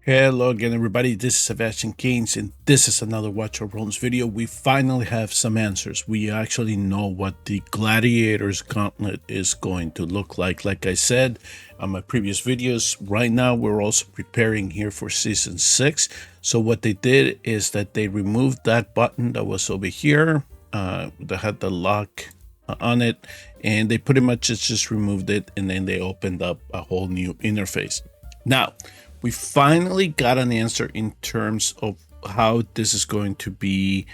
Hello again, everybody. This is Sebastian Keynes, and this is another Watch of Realms video. We finally have some answers. We actually know what the Gladiator's Gauntlet is going to look like. Like I said on my previous videos, right now we're also preparing here for Season 6. So what they did is that they removed that button that was over here that had the lock on it, and they pretty much just removed it, and then they opened up a whole new interface. Now, we finally got an answer in terms of how this is going to be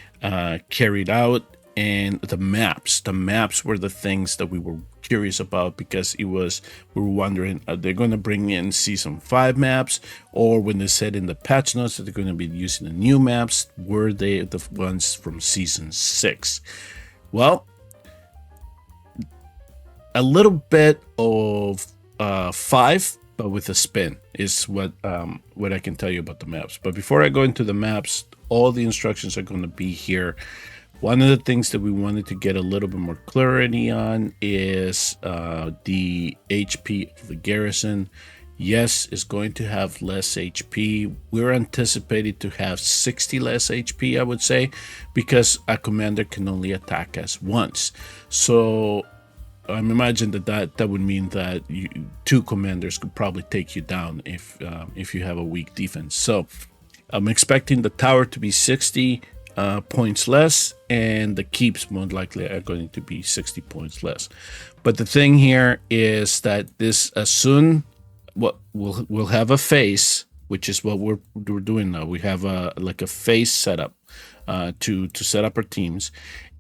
carried out, and the maps. The maps were the things that we were curious about, because we were wondering, are they going to bring in Season 5 maps, or when they said in the patch notes that they're going to be using the new maps, were they the ones from Season 6? Well, a little bit of 5, but with a spin is what I can tell you about the maps. But before I go into the maps, all the instructions are going to be here. One of the things that we wanted to get a little bit more clarity on is the HP of the garrison. Yes, it's going to have less HP. We're anticipated to have 60 less HP, I would say, because a commander can only attack us once. So I'm imagining that would mean that two commanders could probably take you down if you have a weak defense. So I'm expecting the tower to be 60 points less, and the keeps more likely are going to be 60 points less. But the thing here is that this we'll have a phase, which is what we're doing now. We have like a phase setup to set up our teams.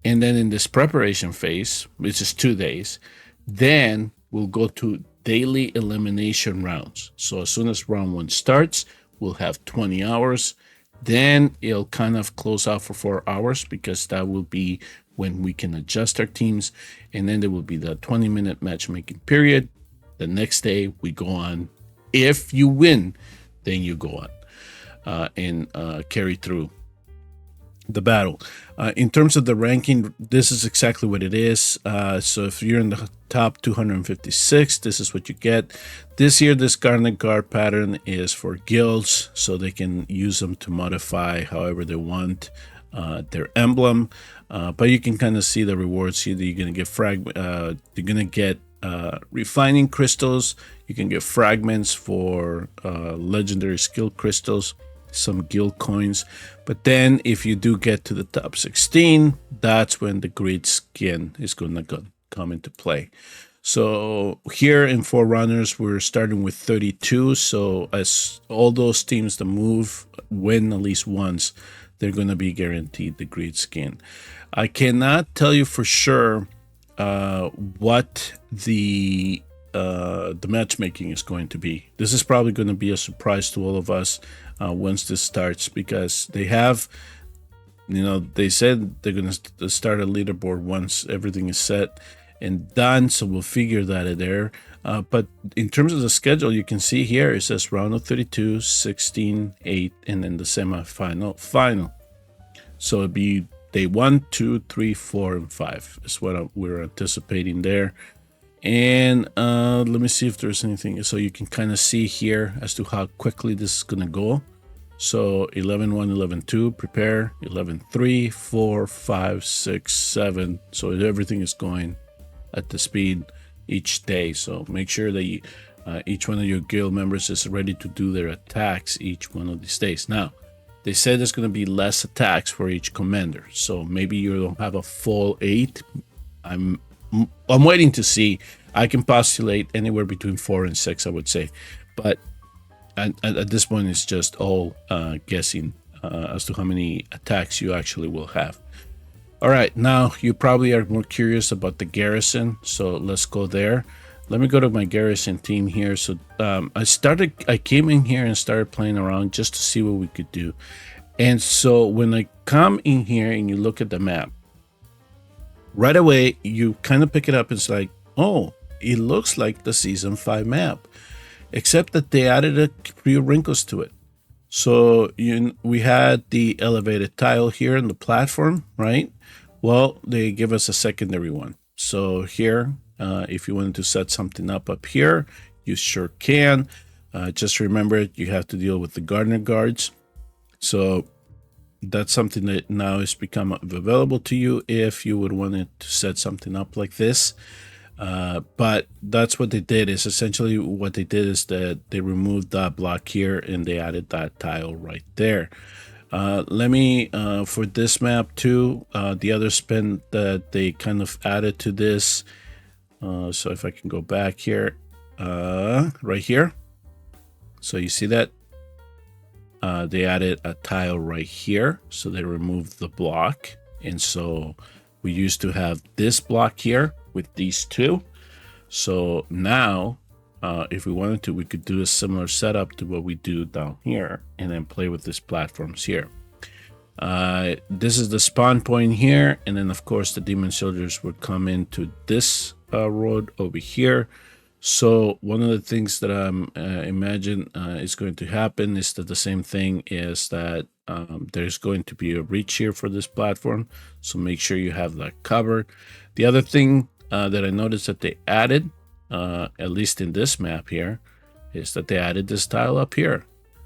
And then in this preparation phase, which is 2 days, then we'll go to daily elimination rounds. So as soon as round 1 starts, we'll have 20 hours. Then it'll kind of close out for 4 hours, because that will be when we can adjust our teams. And then there will be the 20-minute matchmaking period. The next day we go on. If you win, then you go on and carry through the battle. In terms of the ranking, this is exactly what it is. So if you're in the top 256, this is what you get. This year, this Garnet Guard pattern is for guilds, so they can use them to modify however they want their emblem. But you can kind of see the rewards here. That you're going to get refining crystals. You can get fragments for legendary skill crystals, some guild coins. But then if you do get to the top 16, that's when the great skin is going to come into play. So here in Forerunners, we're starting with 32. So as all those teams that win at least once, they're going to be guaranteed the great skin. I cannot tell you for sure what the matchmaking is going to be. This is probably going to be a surprise to all of us once this starts, because they have, they said they're going to start a leaderboard once everything is set and done, so we'll figure that there. But in terms of the schedule, you can see here it says round of 32, 16, 8, and then the semi-final, final. So it'd be day 1, 2, 3, 4, and 5 is what we're anticipating there. And let me see if there's anything. So you can kind of see here as to how quickly this is going to go. So 11-1, 11-2, prepare, 11-3, 4, 5, 6, 7. So everything is going at the speed each day. So make sure that each one of your guild members is ready to do their attacks each one of these days. Now, they said there's going to be less attacks for each commander. So maybe you don't have a full 8. I'm waiting to see. I can postulate anywhere between 4 and 6, I would say. But at this point, it's just all guessing as to how many attacks you actually will have. All right, now you probably are more curious about the garrison. So let's go there. Let me go to my garrison team here. So I came in here and started playing around just to see what we could do. And so when I come in here and you look at the map, right away, you kind of pick it up. It's like, oh, it looks like the Season 5 map, except that they added a few wrinkles to it. So we had the elevated tile here in the platform, right? Well, they give us a secondary one. So here, if you wanted to set something up here, you sure can. Just remember, you have to deal with the gardener guards. So that's something that now has become available to you if you would want to set something up like this. But that's what they did. Is essentially what they did is that they removed that block here and they added that tile right there. Let me for this map too, the other spin that they kind of added to this. So if I can go back here, right here, so you see that they added a tile right here, so they removed the block. And so we used to have this block here with these two. So now if we wanted to, we could do a similar setup to what we do down here and then play with these platforms here. This is the spawn point here, and then of course the demon soldiers would come into this road over here. So one of the things that I imagine is going to happen is that the same thing is that there's going to be a reach here for this platform, so make sure you have that covered. The other thing that I noticed that they added, at least in this map here, is that they added this tile up here.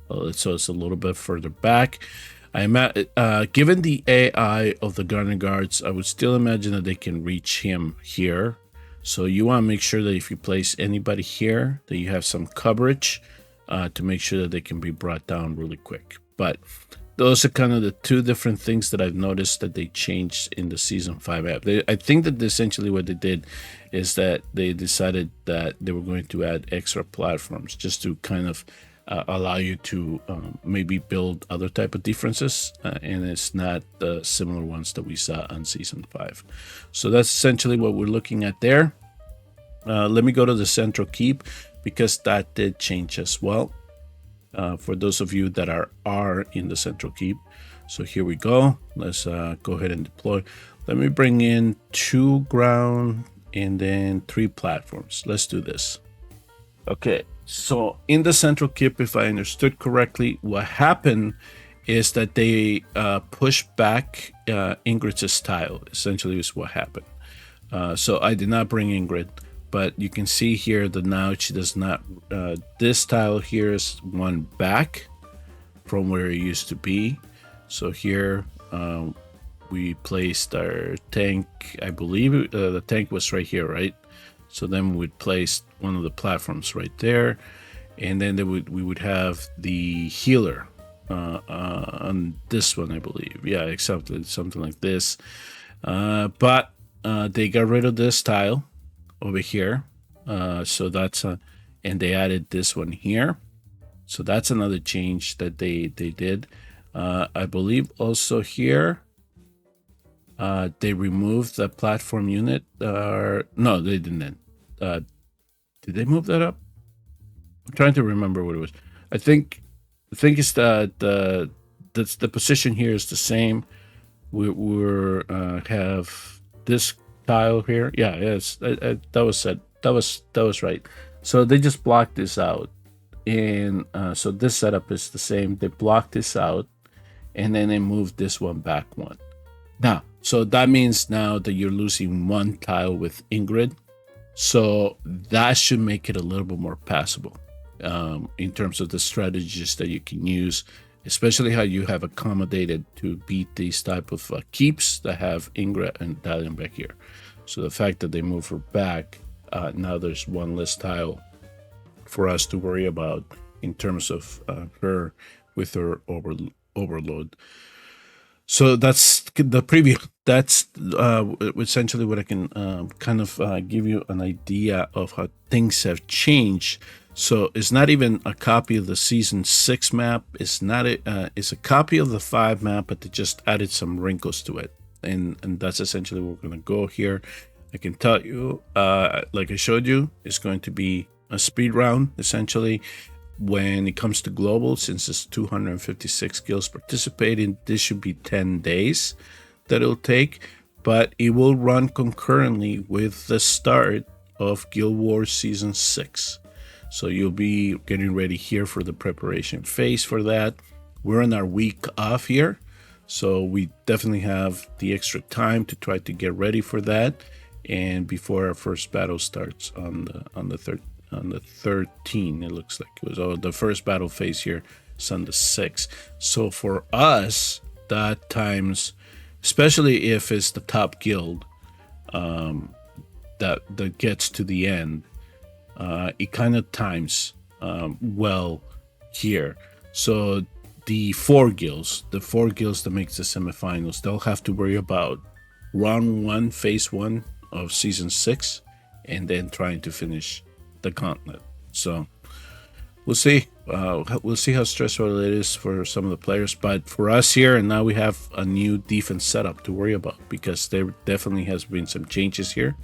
So it's a little bit further back. Given the AI of the gardener guards, I would still imagine that they can reach him here. So you want to make sure that if you place anybody here, that you have some coverage to make sure that they can be brought down really quick. But those are kind of the two different things that I've noticed that they changed in the Season 5 app. I think that essentially what they did is that they decided that they were going to add extra platforms just to kind of allow you to maybe build other type of defenses, and it's not the similar ones that we saw on Season 5. So that's essentially what we're looking at there. Let me go to the central keep, because that did change as well. For those of you that are in the central keep. So here we go. Let's go ahead and deploy. Let me bring in 2 ground and then 3 platforms. Let's do this. Okay, so in the central keep, if I understood correctly, what happened is that they pushed back Ingrid's tile. Essentially is what happened. So I did not bring Ingrid, but you can see here that now she does not, this tile here is one back from where it used to be. So here we placed our tank. I believe the tank was right here, right? So then we would place one of the platforms right there, and then we would have the healer on this one, I believe. Yeah, exactly, something like this. But they got rid of this tile over here, so that's and they added this one here. So that's another change that they did. I believe also here they removed the platform unit. No, they didn't. Did they move that up? I'm trying to remember what it was. I think it's that the position here is the same. We're have this tile here. Yeah, yes, that was said. That was right. So they just blocked this out, and so this setup is the same. They blocked this out, and then they moved this one back one. Now, so that means now that you're losing one tile with Ingrid. So that should make it a little bit more passable in terms of the strategies that you can use, especially how you have accommodated to beat these type of keeps that have Ingrid and Dalian back here. So the fact that they move her back, now there's one less tile for us to worry about in terms of her with her overload. So that's the preview. That's essentially what I can kind of give you an idea of how things have changed. So it's not even a copy of the Season 6 map. It's not it's a copy of the 5 map, but they just added some wrinkles to it. And that's essentially where we're going to go here. I can tell you, like I showed you, it's going to be a speed round, essentially. When it comes to global, since it's 256 guilds participating, this should be 10 days that it'll take, but it will run concurrently with the start of Guild Wars Season 6. So you'll be getting ready here for the preparation phase for that. We're on our week off here, so we definitely have the extra time to try to get ready for that, and before our first battle starts on the on the 13. It looks like it was. Oh, the first battle phase here is on the 6. So for us, that times, especially if it's the top guild that gets to the end, it kind of times well here. So the four guilds that makes the semifinals, they'll have to worry about round 1, phase 1 of season 6, and then trying to finish the gauntlet. So we'll see. We'll see how stressful it is for some of the players, but for us here, and now we have a new defense setup to worry about, because there definitely has been some changes here.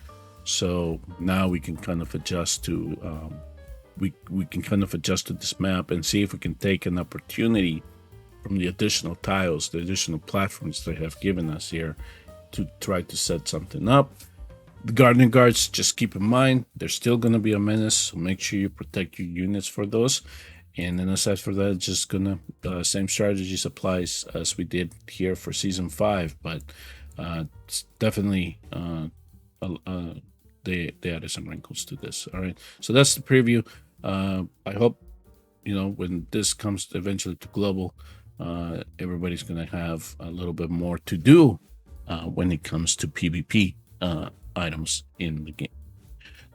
So now we can kind of adjust to we can kind of adjust to this map and see if we can take an opportunity from the additional tiles, the additional platforms they have given us here, to try to set something up. The Guardian Guards, just keep in mind, they're still going to be a menace, so make sure you protect your units for those. And then aside for that, just gonna same strategies applies as we did here for season 5, but it's definitely they added some wrinkles to this. All right, so that's the preview. I hope, you know, when this comes eventually to global, everybody's gonna have a little bit more to do when it comes to PvP items in the game.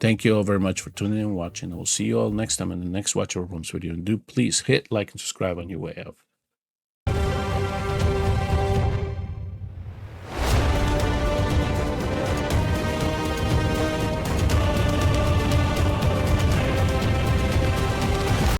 Thank you all very much for tuning in and watching. I will see you all next time in the next Watch Over Realms video. And do please hit like and subscribe on your way out.